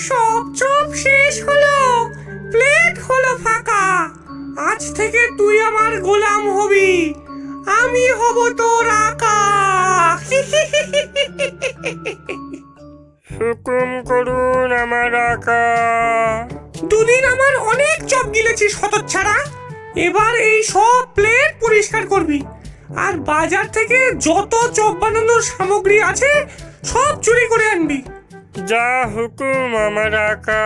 সব চপ শেষ হলো, প্লেট হলো ফাঁকা। আজ থেকে তুই আমার গোলাম হবি, আমি হব তোর আকা। হুকুম করুন আমার আকা। দুদিন আমার অনেক চপ গিলেছিস হতচ্ছাড়া, এবার এই সব প্লেট পরিষ্কার করবি, আর বাজার থেকে যত চপ বানানোর সামগ্রী আছে সব চুরি করে আনবি। যা হুকুম আমার আকা।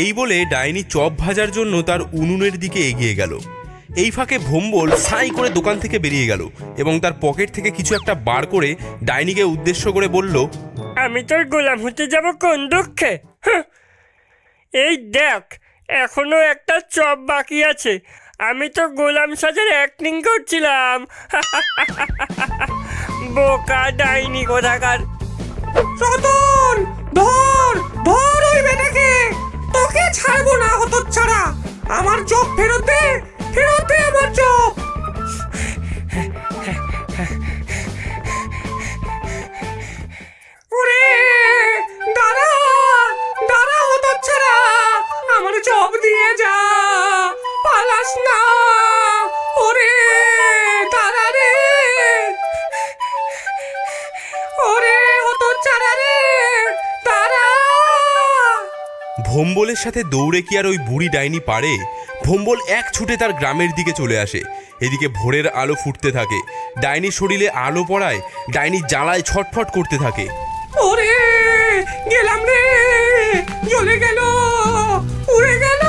এই বলে ডাইনি চপ ভাজার জন্য তার উনুনের দিকে এগিয়ে গেল। এই ফাঁকে ভোম্বল সাই করে দোকান থেকে বেরিয়ে গেল এবং তার পকেট থেকে কিছু একটা বার করে ডাইনিকে উদ্দেশ্য করে বলল, আমি তোর গোলাম হতে যাব কোন দুঃখে? হাহ। এই দেখ, এখনো একটা চপ বাকি আছে। আমি তো গোলাম সাজার অ্যাক্টিং করছিলাম। বোকা ডাইনি কোথাকার। রতন, ধর ধর ওই বেটাকে, তোকে ছাড়বো না হতচ্ছাড়া। আমার চপ ফেরত দে, ফেরত দে আমার চপ। ওরে দাঁড়া, দাঁড়া হতচ্ছাড়া, আমার চপ দিয়ে যা, পালাস না। ওরে দাঁড়া রে, ওরে হতচ্ছাড়া রে, দাঁড়া। ভোম্বলের সাথে দৌড়ে কি আর ওই বুড়ি ডাইনি পারে? ভোম্বল এক ছুটে তার গ্রামের দিকে চলে আসে। এদিকে ভোরের আলো ফুটতে থাকে। ডাইনির শরীরে আলো পড়ায় ডাইনি জ্বালায় ছটফট করতে থাকে। ওরে গেলাম রে, জ্বলে গেল, উড়ে গেল।